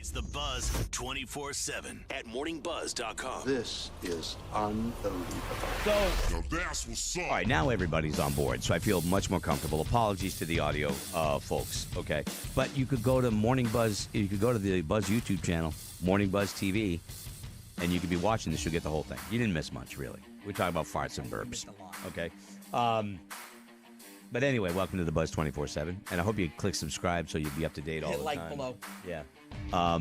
It's the Buzz 24/7 at morningbuzz.com. This is unbelievable. So, Now that's what's up. all right, now everybody's on board, so I feel much more comfortable. Apologies to the audio folks, okay? But you could go to Morning Buzz, you could go to the Buzz YouTube channel, Morning Buzz TV, and you could be watching this. You'll get the whole thing. You didn't miss much, really. We're talking about farts and burps, okay? But anyway, welcome to the Buzz 24/7, and I hope you click subscribe so you'll be up to date all the like time. below. Yeah. I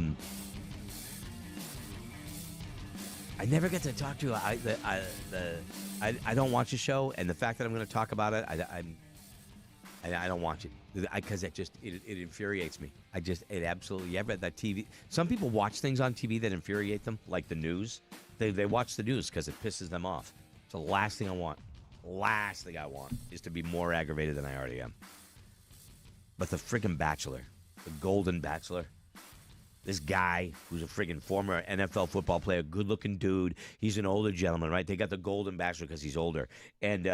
never get to talk to you. I don't watch the show, and the fact that I'm going to talk about it, I don't watch it because it infuriates me. It absolutely. You ever had that TV? Some people watch things on TV that infuriate them, like the news. They watch the news because it pisses them off. It's the last thing I want. Last thing I want is to be more aggravated than I already am. But the friggin' Bachelor, the Golden Bachelor, this guy who's a friggin' former NFL football player, good-looking dude. He's an older gentleman, right? They got the Golden Bachelor because he's older. And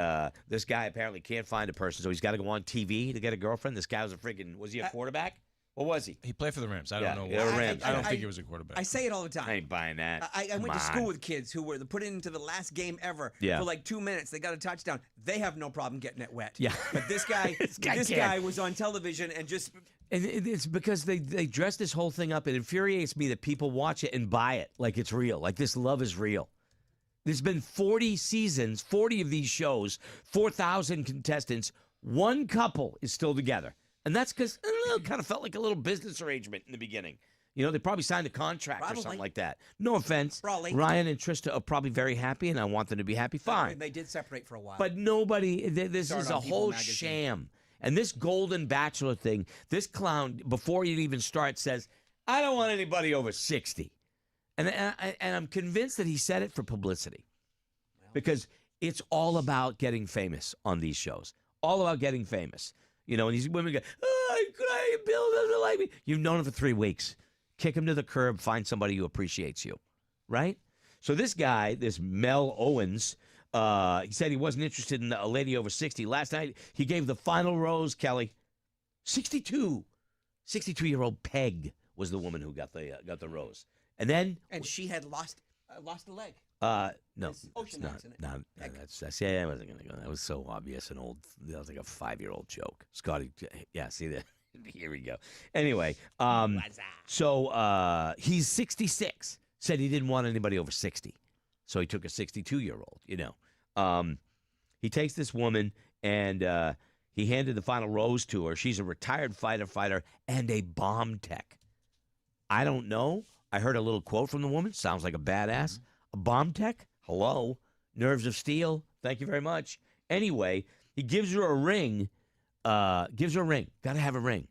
this guy apparently can't find a person, so he's got to go on TV to get a girlfriend. This guy was was he a quarterback? What was he? He played for the Rams. I don't know. Yeah, Rams. I don't think he was a quarterback. I say it all the time. I ain't buying that. I went to school with kids who were put into the last game ever for like 2 minutes. They got a touchdown. They have no problem getting it wet. Yeah. But this guy, this guy was on television and just. And it's because they dress this whole thing up. It infuriates me that people watch it and buy it like it's real, like this love is real. There's been 40 seasons, 40 of these shows, 4,000 contestants. One couple is still together. And that's because it kind of felt like a little business arrangement in the beginning. You know, they probably signed a contract or something like that. No offense. Probably. Ryan and Trista are probably very happy, and I want them to be happy. Fine. They did separate for a while. But nobody, this is a whole sham. And this Golden Bachelor thing, this clown, before it even starts, says, I don't want anybody over 60. And I'm convinced that he said it for publicity. Because it's all about getting famous on these shows. All about getting famous. You know, and these women go, Bill doesn't like me. You've known him for 3 weeks. Kick him to the curb. Find somebody who appreciates you. Right? So this guy, this Mel Owens, he said he wasn't interested in a lady over 60. Last night, he gave the final rose, Kelly. 62. 62-year-old Peg was the woman who got the rose. And then... And she had lost a leg. No, ocean accident. I wasn't going to go. That was so obvious and old. That was like a 5-year-old joke. Scotty, yeah, see that? Here we go. Anyway, so he's 66. Said he didn't want anybody over 60. So he took a 62-year-old, you know. He takes this woman and he handed the final rose to her. She's a retired fighter and a bomb tech. I don't know. I heard a little quote from the woman. Sounds like a badass. A bomb tech? Hello. Nerves of steel. Thank you very much. Anyway, he gives her a ring. Got to have a ring.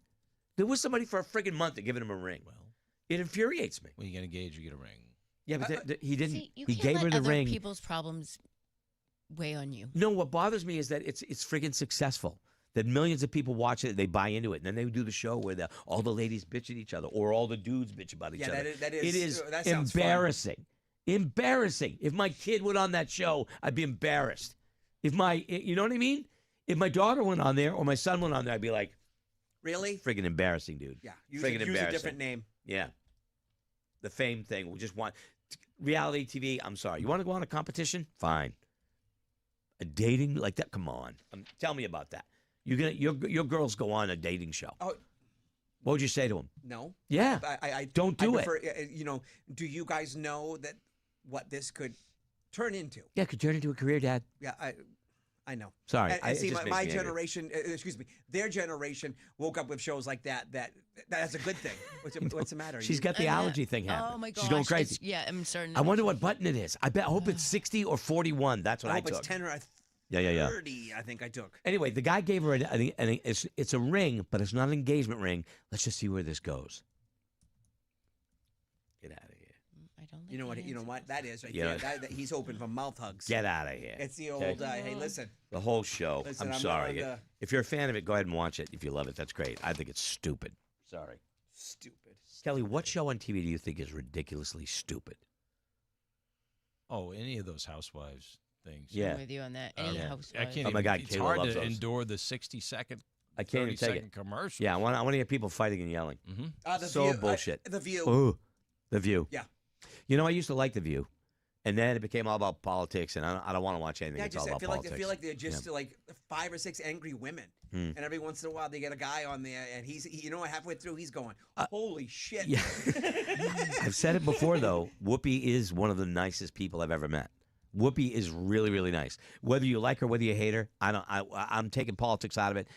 There was somebody for a friggin' month that giving him a ring. Well, it infuriates me. When you get engaged, you get a ring. Yeah, but he didn't. See, you he can't gave let her the other ring. People's problems weigh on you. No, what bothers me is that it's friggin' successful. That millions of people watch it, they buy into it, and then they do the show where all the ladies bitch at each other, or all the dudes bitch about each other. That is. It is that sounds embarrassing. Fun. Embarrassing. If my kid went on that show, I'd be embarrassed. You know what I mean? If my daughter went on there or my son went on there, I'd be like, really? Friggin' embarrassing, dude. Yeah. Use a different name. Yeah. The fame thing. We just want reality TV. I'm sorry. You want to go on a competition? Fine. A dating like that? Come on. Tell me about that. Your girls go on a dating show. Oh. What would you say to them? No. Yeah. I don't do prefer, it. You know, do you guys know that what this could turn into? Yeah, it could turn into a career, Dad. Yeah, I know. Sorry. And see, my generation, their generation woke up with shows like that. That's a good thing. What's the matter? She's got the allergy thing happening. Oh my gosh. She's going crazy. I'm starting. I wonder what button it is. I hope it's 60 or 41. That's what I took. I hope it's 10 or 30, I think I took. Anyway, the guy gave her it's a ring, but it's not an engagement ring. Let's just see where this goes. Get out of here. I don't. You know what that is right there. He's open for mouth hugs. Get out of here. It's the old. Hey, listen. The whole show. Listen, I'm sorry. If you're a fan of it, go ahead and watch it. If you love it, that's great. I think it's stupid. Sorry. Stupid. Kelly, what show on TV do you think is ridiculously stupid? Oh, any of those housewives things. Yeah. I'm with you on that. I Housewives. can't. Oh my God, It's Kayla hard loves to those. endure the 60-second I can't even take 30-second it. commercial. Yeah, I want to hear people fighting and yelling. The So View, bullshit. The View. Ooh, The View. Yeah. You know, I used to like The View, and then it became all about politics, and I don't want to watch anything Yeah, that's all I about feel politics. like they're just like 5 or 6 angry women, and every once in a while they get a guy on there, and halfway through he's going, "Holy shit!" Yeah. I've said it before though. Whoopi is one of the nicest people I've ever met. Whoopi is really, really nice. Whether you like her, whether you hate her, I'm taking politics out of it.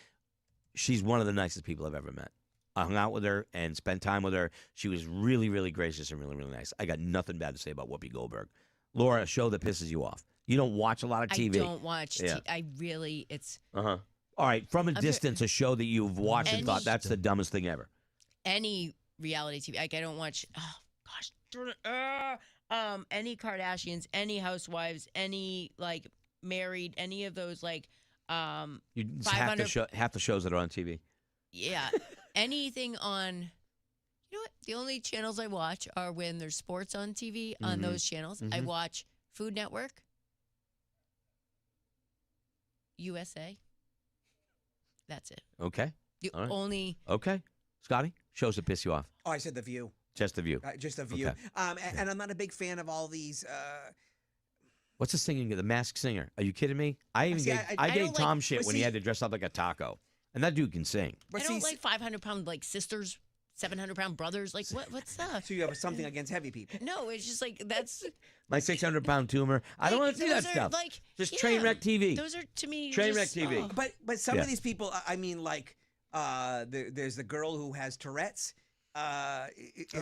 She's one of the nicest people I've ever met. I hung out with her and spent time with her. She was really, really gracious and really, really nice. I got nothing bad to say about Whoopi Goldberg. Laura, a show that pisses you off. You don't watch a lot of TV. I don't watch. Yeah. It's All right, from a distance, a show that you've watched and thought that's the dumbest thing ever. any reality TV. Like I don't watch. Oh gosh, darn it. Any Kardashians, any Housewives, any like Married, any of those like You 500 half the shows that are on TV. yeah, anything on. You know what? The only channels I watch are when there's sports on TV on those channels. I watch Food Network, USA. That's it. Okay. The All right. only Okay. Scotty, shows that piss you off. Oh, I said The View. Just The View. Just The View. Okay. And I'm not a big fan of all these. What's the singing? The Masked Singer. Are you kidding me? I even See, gave, I I gave don't Tom like- shit but when he see- had to dress up like a taco, and that dude can sing. But I don't see, like 500-pound like sisters, 700-pound brothers. Like what's that? so you have something against heavy people. No, it's just like that's. My 600-pound tumor. I don't like, want to see that those are, stuff. Like Just yeah, train wreck TV. Those are to me Train just, wreck TV. oh. But some Yeah. of these people, I mean, like there's the girl who has Tourette's. Oh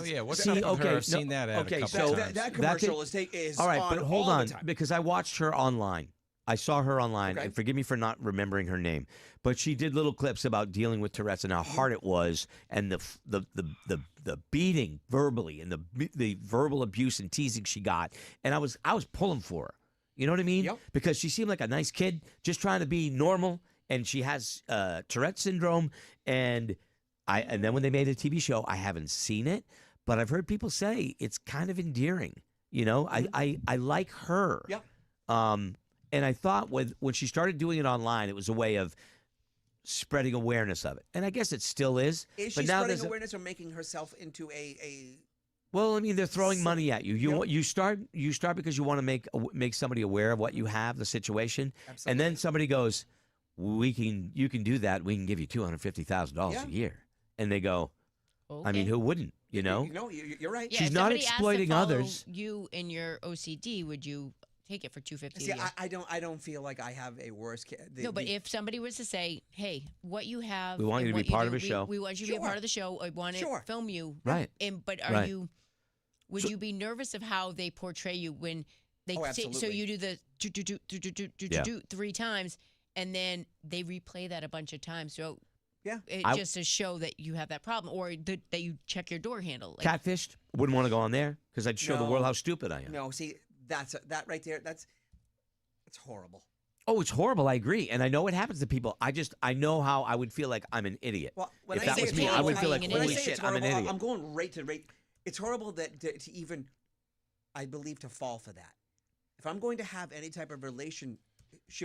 yeah, what's See, up with okay, her? no, I've seen that ad okay, a couple so times. that That commercial could- is all right, on but hold all on, the time. because I watched her online. I saw her online, Okay. and forgive me for not remembering her name, but she did little clips about dealing with Tourette's and how hard it was, and the beating verbally and the verbal abuse and teasing she got, and I was pulling for her. You know what I mean? Yep. Because she seemed like a nice kid, just trying to be normal, and she has Tourette's syndrome, and then when they made a TV show, I haven't seen it, but I've heard people say it's kind of endearing. You know, I like her. Yeah. And I thought when she started doing it online, it was a way of spreading awareness of it. And I guess it still is. Is but she now spreading there's awareness or making herself into a well, I mean, they're throwing money at you. Yep. You start because you want to make somebody aware of what you have, the situation, and then somebody goes, you can do that. We can give you $250,000 Yeah. a year, and they go, I mean, Okay. who wouldn't? You know? No, you're right. Yeah, she's if not somebody asked to exploiting follow others. You in your OCD, would you take it for $250? See, a year? I don't feel like I have a worse. No, but if somebody was to say, "Hey, what you have, We want and you to be what part do, of a show." We want you to be a Sure. part of the show. I want to Sure. film you." Right. But are Right. you? Would you be nervous of how they portray you when they Oh, say, so absolutely. you do the do 3 times, and then they replay that a bunch of times. So Yeah. it just to show that you have that problem, or that you check your door handle. Like, Catfished? Wouldn't want to go on there because I'd show the No. world how stupid I am. No, see, that right there. That's horrible. Oh, it's horrible. I agree, and I know it happens to people. I know how I would feel like I'm an idiot. Well, when if I that say was it's me, I horrible, would feel like, being an when I holy say shit, it's I'm an horrible, idiot. I'm going right to rate. It's horrible to even, I believe, to fall for that. If I'm going to have any type of relationship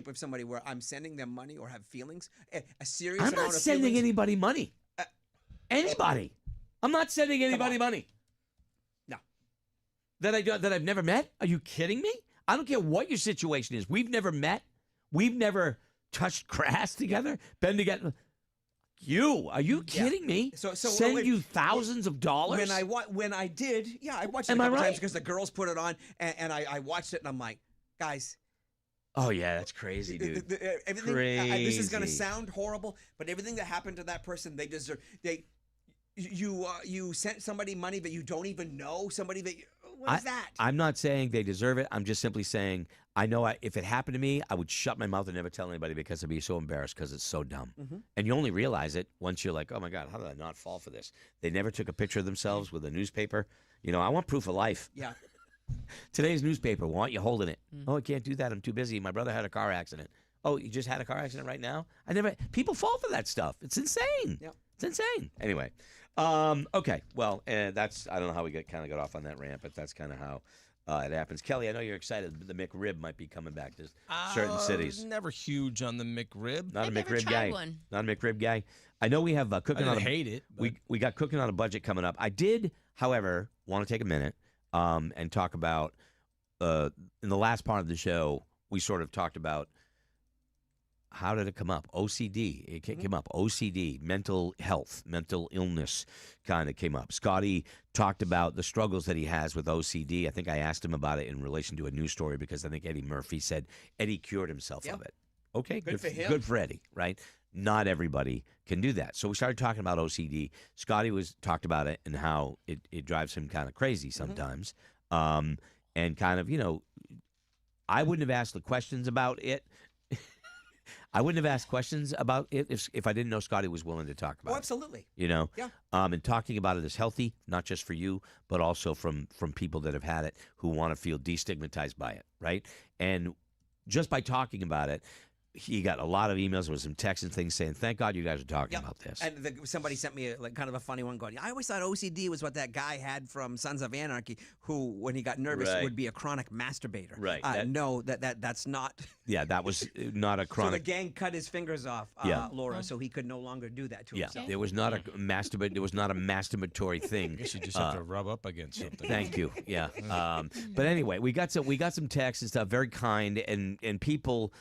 with somebody where I'm sending them money or have feelings, a serious I'm amount not of sending feelings, anybody money. Anybody. I'm not sending anybody on. money. No. That I've never met? Are you kidding me? I don't care what your situation is. We've never met. We've never touched grass together. Been together. Are you kidding me? So send wait, you thousands of dollars? When I did, yeah, I watched it Am a I couple right? times because the girls put it on, and I watched it, and I'm like, guys, Oh yeah, that's crazy, dude. everything. This is going to Crazy. sound horrible, but everything that happened to that person, they deserve. You sent somebody money that you don't even know. Somebody that what is that? I'm not saying they deserve it. I'm just simply saying I know if it happened to me, I would shut my mouth and never tell anybody because I'd be so embarrassed because it's so dumb. And you only realize it once you're like, oh my God, how did I not fall for this? They never took a picture of themselves with a newspaper. You know, I want proof of life. Yeah. Today's newspaper, want you holding it. Oh, I can't do that. I'm too busy. My brother had a car accident. Oh, you just had a car accident right now? People fall for that stuff. It's insane. Yep. It's insane. Anyway, okay. Well, I don't know how we kind of got off on that rant, but that's kind of how it happens. Kelly, I know you're excited. The McRib might be coming back to certain cities. Never huge on the McRib. Not I've a never McRib tried guy. one. Not a McRib guy. I know we have cooking I on didn't a hate it. But we got cooking on a budget coming up. I did, however, want to take a minute and talk about in the last part of the show we sort of talked about how did it come up? OCD. It came up. OCD, mental health, mental illness kind of came up. Scotty talked about the struggles that he has with OCD. I think I asked him about it in relation to a news story because I think Eddie Murphy said Eddie cured himself of it. Okay, Good for him. Good for Eddie, right? Not everybody can do that. So we started talking about OCD. Scotty talked about it and how it drives him kind of crazy sometimes. And kind of, I wouldn't have asked the questions about it. I wouldn't have asked questions about it if I didn't know Scotty was willing to talk about it. Oh, absolutely. Yeah. Yeah. And talking about it is healthy, not just for you, but also from people that have had it who want to feel destigmatized by it, right? And just by talking about it, he got a lot of emails with some texts and things saying, "Thank God you guys are talking about this." And somebody sent me kind of a funny one going, I always thought OCD was what that guy had from Sons of Anarchy, who, when he got nervous, Right. would be a chronic masturbator. Right. No, that's not. Yeah, that was not a So the chronic. gang cut his fingers off, Laura, so he could no longer do that to Yeah, himself. there was not a There was not a masturbatory thing. I guess you just have to rub up against something. Thank you. Yeah. But anyway, we got some texts and stuff. Very kind and people.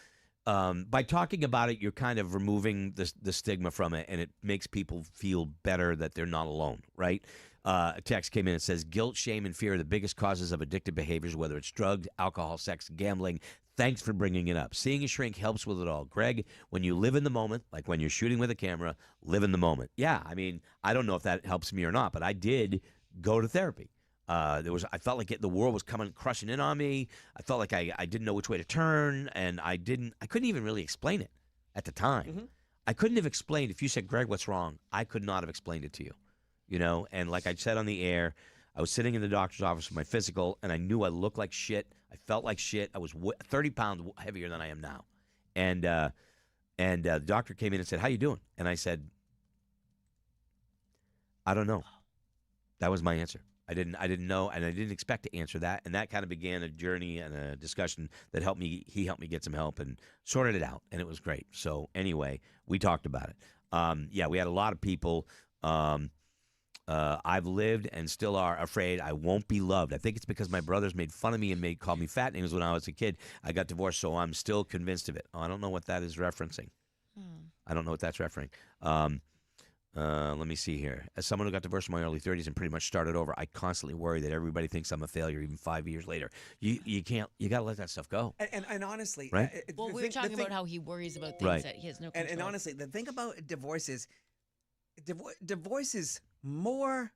By talking about it, you're kind of removing the stigma from it, and it makes people feel better that they're not alone, right? A text came in and says, guilt, shame, and fear are the biggest causes of addictive behaviors, whether it's drugs, alcohol, sex, gambling. Thanks for bringing it up. Seeing a shrink helps with it all. Greg, when you live in the moment, like when you're shooting with a camera, live in the moment. Yeah, I mean, I don't know if that helps me or not, but I did go to therapy. I felt like the world was crushing in on me. I felt like I didn't know which way to turn, and I couldn't even really explain it at the time. I couldn't have explained, if you said, Greg, what's wrong? I could not have explained it to you, and like I said on the air, I was sitting in the doctor's office for my physical, and I knew I looked like shit. I felt like shit. I was 30 pounds heavier than I am now. And the doctor came in and said, how you doing? And I said, I don't know. That was my answer. I didn't know, and I didn't expect to answer that, and that kind of began a journey and a discussion that helped me. He helped me get some help and sorted it out, and it was great. So anyway, we talked about it. Yeah, we had a lot of people. I've lived and still are afraid I won't be loved. I think it's because my brothers made fun of me and called me fat names when I was a kid. I got divorced, so I'm still convinced of it. Oh, I don't know what that is referencing. I don't know what that's referring. Let me see here. As someone who got divorced in my early 30s and pretty much started over, I constantly worry that everybody thinks I'm a failure even 5 years later. You can't. You got to let that stuff go. And honestly, Right? Well, we were talking about how he worries about things Right. that he has no control. and honestly, the thing about divorce is, divorce is more.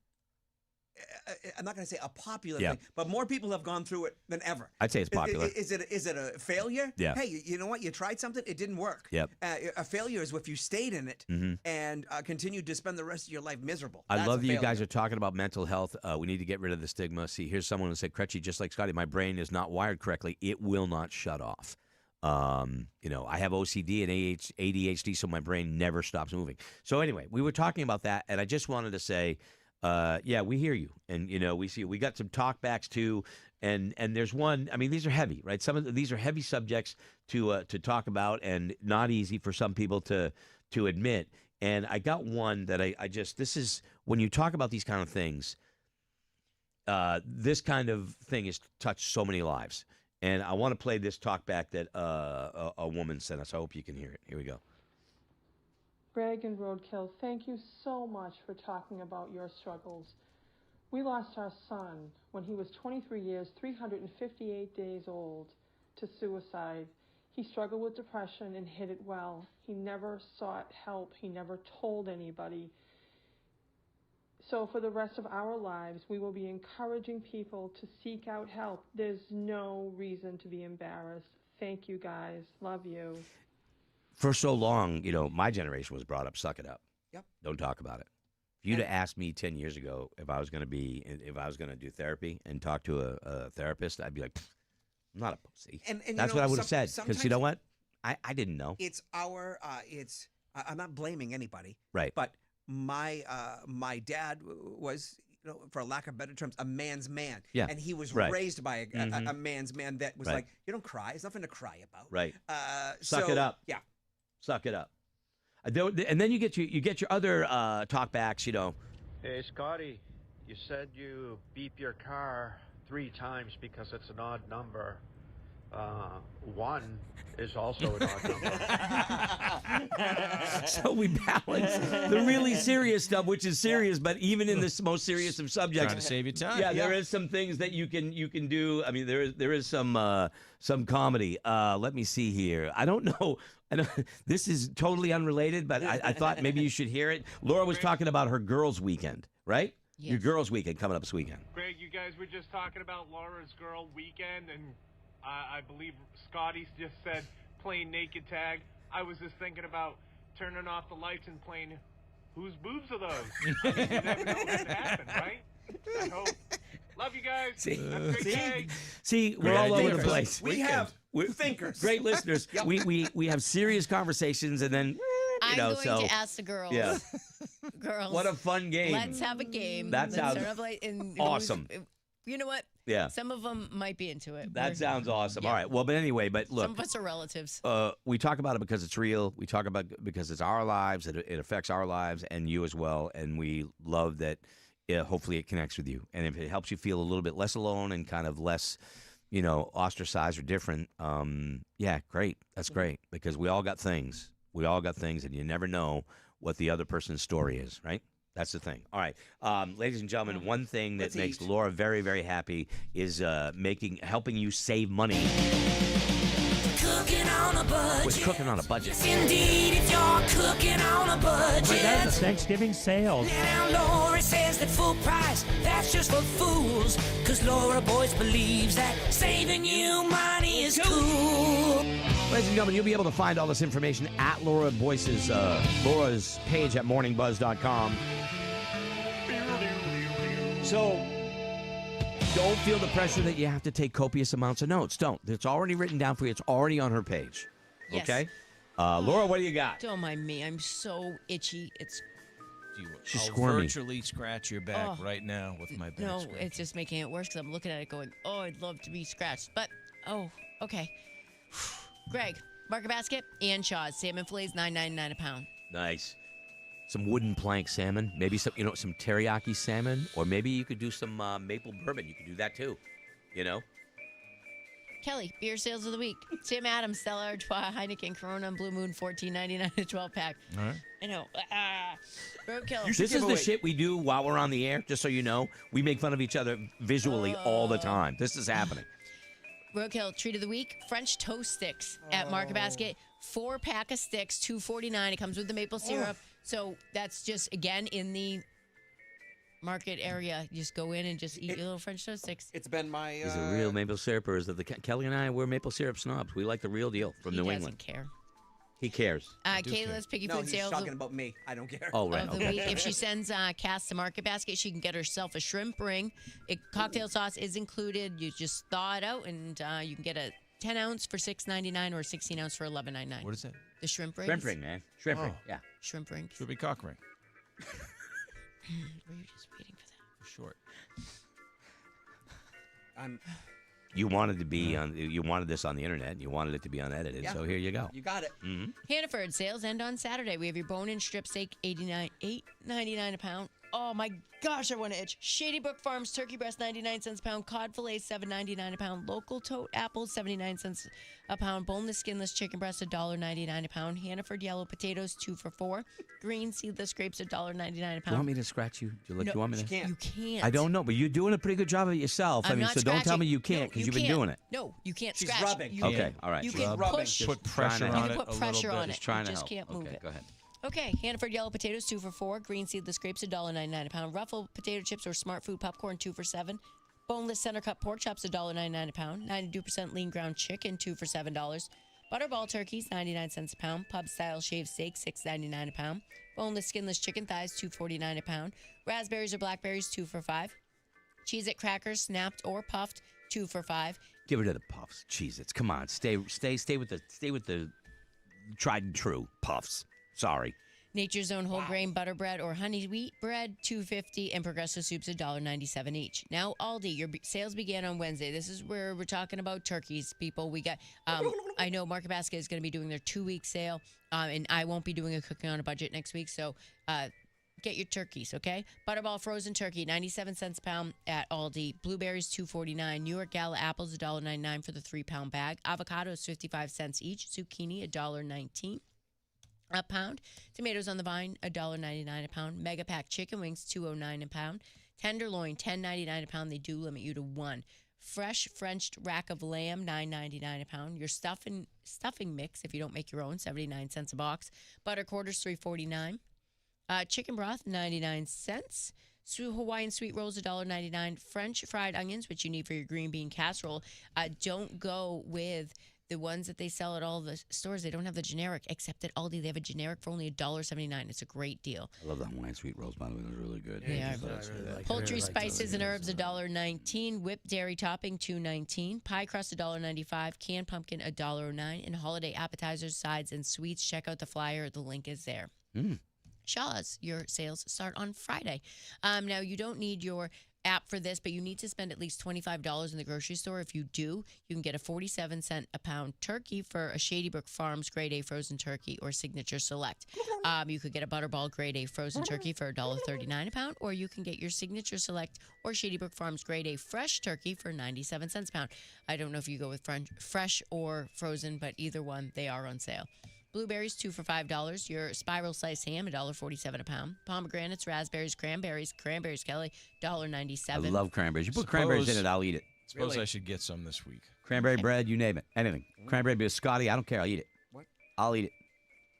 I'm not going to say a popular thing, but more people have gone through it than ever. I'd say it's popular. Is it a failure? Yeah. Hey, you know what? You tried something, it didn't work. Yep. A failure is if you stayed in it and continued to spend the rest of your life miserable. I That's love a that you guys failure. are talking about mental health. We need to get rid of the stigma. See, here's someone who said, Crutchy, just like Scotty, my brain is not wired correctly. It will not shut off. I have OCD and ADHD, so my brain never stops moving. So anyway, we were talking about that, and I just wanted to say, yeah, we hear you, and we see you. We got some talkbacks too, and there's one. I mean, these are heavy, right? These are heavy subjects to talk about, and not easy for some people to admit. And I got one that I just, this is when you talk about these kind of things. This kind of thing has touched so many lives, and I want to play this talkback that a woman sent us. I hope you can hear it. Here we go. Greg and Roadkill, thank you so much for talking about your struggles. We lost our son when he was 23 years, 358 days old, to suicide. He struggled with depression and hid it well. He never sought help. He never told anybody. So for the rest of our lives, we will be encouraging people to seek out help. There's no reason to be embarrassed. Thank you, guys. Love you. For so long, my generation was brought up, suck it up. Yep. Don't talk about it. If you'd have asked me 10 years ago if I was going to do therapy and talk to a therapist, I'd be like, I'm not a pussy. And that's what I would have said. Because you know what? I didn't know. It's I'm not blaming anybody. Right. But my dad was for lack of better terms, a man's man. Yeah. And he was Right. raised by a man's man that was Right. like, you don't cry. It's nothing to cry about. Right. Suck it up. Yeah. Suck it up. And then you get your other talkbacks, Hey, Scotty, you said you beep your car 3 times because it's an odd number. 1 is also an odd number. So we balance the really serious stuff, which is serious, but even in this most serious of subjects, Trying to save you time. yeah, there is some things that you can do. I mean, there is some comedy. Let me see here. I don't know. This is totally unrelated, but I thought maybe you should hear it. Laura was talking about her girls' weekend, right? Yes. Your girls' weekend coming up this weekend. Greg, you guys were just talking about Laura's girl weekend, and I believe Scotty just said playing naked tag. I was just thinking about turning off the lights and playing whose boobs are those? I mean, you never know what can happen, right? I hope. Love you guys. See? Have a great day. See, we're Great all over idea. the place. We have We're thinkers. great listeners. We have serious conversations, and then I'm know, going so to ask the girls. yeah. Girls. What a fun game. Let's have a game. That Let's sounds turn off light and who's- awesome. You know what? Yeah. Some of them might be into it. That We're- sounds awesome. Yeah. All right. Well, but anyway, but Some look, of us are relatives. we talk about it because it's real. We talk about it because it's our lives. It affects our lives and you as well. And we love that. Hopefully, it connects with you. And if it helps you feel a little bit less alone and kind of less, ostracized or different, yeah, great. That's great because we all got things. We all got things, and you never know what the other person's story is, right? That's the thing. All right, ladies and gentlemen, one thing that Let's makes eat. Laura very, very happy is helping you save money Cooking on a budget. with cooking on a budget. Indeed, if you're cooking on a budget. Thanksgiving sales. Now Laura says that full price, that's just for fools. Cause Laura Boyce believes that saving you money is cool. Ladies and gentlemen, you'll be able to find all this information at Laura's page at morningbuzz.com. So don't feel the pressure that you have to take copious amounts of notes. Don't. It's already written down for you. It's already on her page. Yes. Okay? Laura, what do you got? Don't mind me. I'm so itchy. It's She's I'll squirmy. virtually scratch your back Oh. right now with my back. no. scratcher. It's just making it worse because I'm looking at it going, oh, I'd love to be scratched, but okay. Greg, market basket and Shaw's salmon fillets $9.99 a pound. Nice. Some wooden plank salmon. Maybe some teriyaki salmon. Or maybe you could do some maple bourbon. You could do that too. Kelly, beer sales of the week. Tim Adams, Stella Artois, Heineken, Corona, and Blue Moon, $14.99 a 12-pack. All right. I know. Roadkill. This is the shit we do while we're on the air, just so you know. We make fun of each other visually all the time. This is happening. Roadkill treat of the week: French toast sticks at Market Basket. 4-pack of sticks, $2.49. It comes with the maple syrup. So that's just again in the market area. You just go in and just eat your little French toast sticks. It's been my. He's a real maple syruper. Is that Kelly and I? We're maple syrup snobs. We like the real deal from He New doesn't England. care. He cares. Kayla's Piggy No, Food he's sales talking about me. I don't care. Oh, right. of the Okay. week. If she sends Cass to Market Basket, she can get herself a shrimp ring. Cocktail sauce is included. You just thaw it out, and you can get a 10-ounce for $6.99 or a 16-ounce for $11.99. What is that? The shrimp ring. Shrimp ring, man. Shrimp ring. Yeah. Shrimp ring. Should be cock ring. Were you just waiting for that? For short. You wanted to be on. You wanted this on the internet. You wanted it to be unedited. Yeah. So here you go. You got it. Hannaford sales end on Saturday. We have your bone-in strip steak, $8.99 a pound. Oh my gosh, I want to itch. Shady Brook Farms turkey breast, 99 cents a pound. Cod fillet, $7.99 a pound. Local tote apples, 79 cents a pound. Boneless, skinless chicken breast, $1.99 a pound. Hannaford yellow potatoes, 2 for $4. Green seedless grapes, $1.99 a You want pound. me to scratch you? Do you, No, you want me to? Can't. You can't. I don't know, but you're doing a pretty good job of it yourself. I'm I mean, not so don't tell me scratching. you can't No, because you you've been can't. doing it. No, you can't She's scratch. rubbing. You Okay, can- all right. You Just can rubbing. push. Just Put pressure trying to on help. it You can put a pressure little on bit. it. Just trying You to just help. can't move Okay, it. go ahead. Okay, Hannaford yellow potatoes, 2 for $4. Green seedless grapes, $1.99 a pound. Ruffled potato chips or Smart Food popcorn, 2 for $7. Boneless center cut pork chops, $1.99 a pound. 92% lean ground chicken, 2 for $7. Butterball turkeys, 99 cents a pound. Pub style shaved steak, $6.99 a pound. Boneless skinless chicken thighs, $2.49 a pound. Raspberries or blackberries, 2 for $5. Cheez-It crackers, snapped or puffed, 2 for $5. Give it to the puffs. Cheez-Its. Come on, stay with the tried and true puffs. Sorry. Nature's Own whole grain butter bread or honey wheat bread, $2.50, and Progresso soups, $1.97 each. Now, Aldi, your sales began on Wednesday. This is where we're talking about turkeys, people. We got, I know Market Basket is going to be doing their 2-week sale, and I won't be doing a cooking on a budget next week, so get your turkeys, okay? Butterball frozen turkey, 97 cents a pound at Aldi. Blueberries, $2.49. New York Gala apples, $1.99 for the 3-pound bag. Avocados, 55 cents each. Zucchini, $1.19 a pound. Tomatoes on the vine, $1.99 a pound. Mega pack chicken wings, $2.09 a pound. Tenderloin, $10.99 a pound. They do limit you to 1. Fresh French rack of lamb, $9.99 a pound. Your stuffing mix, if you don't make your own, 79 cents a box. Butter quarters, $3.49. Chicken broth, 99 cents. Hawaiian sweet rolls, $1.99. French fried onions, which you need for your green bean casserole. Don't go with the ones that they sell at all the stores. They don't have the generic, except at Aldi. They have a generic for only $1.79. It's a great deal. I love the Hawaiian sweet rolls, by the way. Those are really good. They are. Poultry spices and herbs, $1.19. Whipped dairy topping, $2.19. Pie crust, $1.95. Canned pumpkin, $1.09. And holiday appetizers, sides, and sweets. Check out the flyer. The link is there. Shaw's, your sales start on Friday. Now, you don't need your app for this, but you need to spend at least $25 in the grocery store. If you do, you can get a 47 cent a pound turkey for a Shady Brook Farms Grade A frozen turkey or Signature Select. You could get a Butterball Grade A frozen turkey for $1.39 a pound, or you can get your Signature Select or Shady Brook Farms Grade A fresh turkey for 97 cents a pound. I don't know if you go with fresh or frozen, but either one, they are on sale. Blueberries, 2 for $5. Your spiral sliced ham, $1.47 a pound. Pomegranates, raspberries, cranberries, Kelly, $1.97. I love cranberries. You put cranberries in it, I'll eat it. Suppose I should get some this week. Cranberry bread, you name it. Anything. Cranberry biscotti, I don't care. I'll eat it. What? I'll eat it.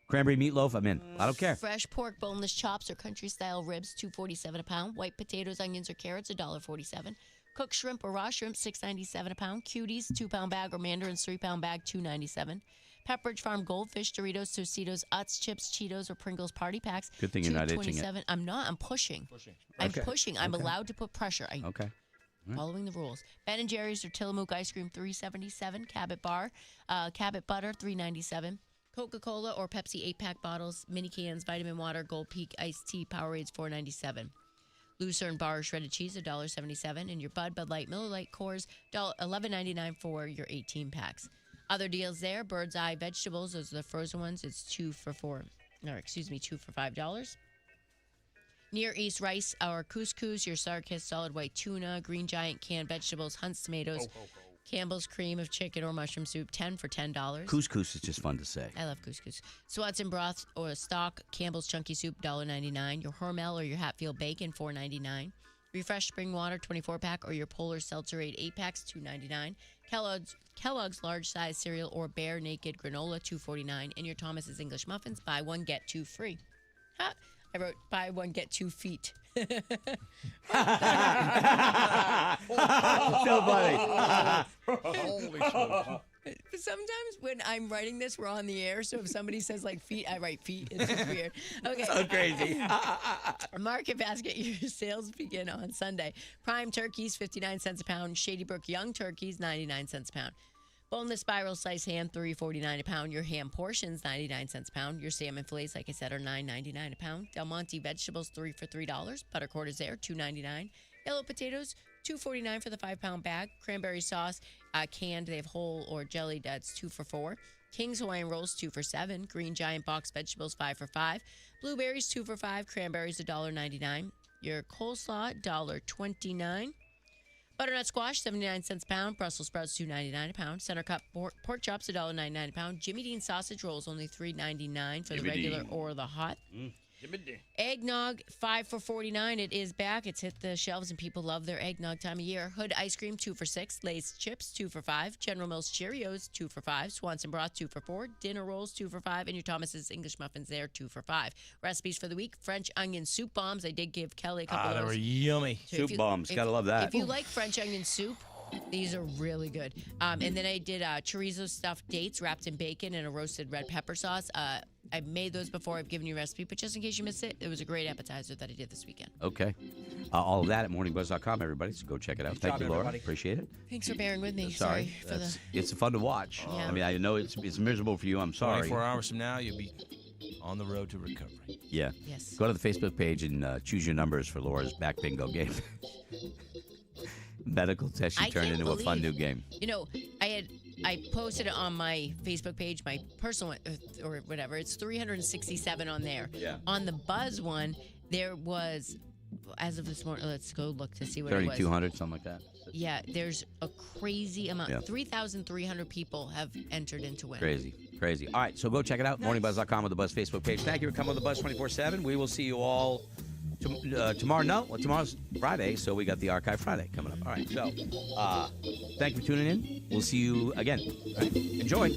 Cranberry meatloaf, I'm in. I don't care. Fresh pork, boneless chops, or country-style ribs, $2.47 a pound. White potatoes, onions, or carrots, $1.47. Cooked shrimp or raw shrimp, $6.97 a pound. Cuties, 2-pound bag, or mandarins, 3-pound bag, $2.97. Pepperidge Farm Goldfish, Doritos, Tostitos, Utz, Chips, Cheetos, or Pringles Party Packs. Good thing you're not itching it. I'm not. I'm pushing. I'm pushing. I'm allowed to put pressure. Okay. Following the rules. Ben & Jerry's or Tillamook ice cream, $3.77. Cabot Bar, Cabot Butter, $3.97. Coca-Cola or Pepsi 8-pack bottles, mini cans, vitamin water, Gold Peak iced tea, Powerades, $4.97. Lucerne Bar shredded cheese, $1.77. And your Bud Light, Miller Lite, Coors, $11.99 for your 18 packs. Other deals there, Bird's Eye vegetables, those are the frozen ones. It's 2 for $5. Near East rice or couscous, your Sarkis solid white tuna, Green Giant canned vegetables, Hunt's tomatoes, Campbell's cream of chicken or mushroom soup, 10 for $10. Couscous is just fun to say. I love couscous. Swanson broth or stock, Campbell's chunky soup, $1.99. Your Hormel or your Hatfield bacon, $4.99. Refresh spring water, 24-pack, or your Polar Seltzerade 8-packs, $2.99. Kellogg's large size cereal or Bear Naked granola, $2.49. And your Thomas's English muffins, buy one, get two free. Ha! I wrote buy one, get 2 feet. So funny. Holy smokes. Sometimes when I'm writing this, we're on the air. So if somebody says like feet, I write feet. It's just weird. Okay. So crazy. Market Basket, your sales begin on Sunday. Prime turkeys, 59 cents a pound. Shady Brook young turkeys, 99 cents a pound. Boneless spiral slice ham, $3.49 a pound. Your ham portions, 99 cents a pound. Your salmon fillets, like I said, are $9.99 a pound. Del Monte vegetables, 3 for $3. Butter quarters there, $2.99. Yellow potatoes, $2.49 for the 5-pound bag. Cranberry sauce, canned, they have whole or jelly, that's 2 for $4. King's Hawaiian rolls, 2 for $7. Green Giant box vegetables, 5 for $5. Blueberries, 2 for $5. Cranberries, $1.99. Your coleslaw, $1.29. Butternut squash, 79 cents a pound. Brussels sprouts, $2.99 a pound. Center cut pork chops, $1.99 a pound. Jimmy Dean sausage rolls, only $3.99 for the regular or the hot. Eggnog, 5 for $49. It is back. It's hit the shelves, and people love their eggnog time of year. Hood ice cream, 2 for $6. Lay's chips, 2 for $5. General Mills Cheerios, 2 for $5. Swanson broth, 2 for $4. Dinner rolls, 2 for $5. And your Thomas's English muffins there, 2 for $5. Recipes for the week: French onion soup bombs. I did give Kelly a couple of They those. were yummy. So Soup bombs. Gotta love that. If you like French onion soup, these are really good. And then I did chorizo stuffed dates wrapped in bacon and a roasted red pepper sauce. I've made those before. I've given you a recipe, but just in case you missed it, it was a great appetizer that I did this weekend. Okay. All of that at morningbuzz.com, everybody, so go check it out. Thank you, Laura. everybody. Appreciate it. Thanks for bearing with me. Sorry. for the... It's fun to watch. Yeah. I mean, I know it's miserable for you. I'm sorry. 24 hours from now, you'll be on the road to recovery. Yeah. Yes. Go to the Facebook page and choose your numbers for Laura's back bingo game. Medical test she I turned can't into a fun new believe- game. You know, I posted it on my Facebook page, my personal one, or whatever. It's 367 on there. Yeah. On the Buzz one, there was, as of this morning, let's go look to see what it was. 3,200, something like that. Yeah, there's a crazy amount. Yeah. 3,300 people have entered into win. Crazy. All right, so go check it out. Morningbuzz.com with the Buzz Facebook page. Thank you for coming on the Buzz 24/7. We will see you all tomorrow. No, well, tomorrow's Friday, so we got the Archive Friday coming up. All right, so thank you for tuning in. We'll see you again. All right, enjoy.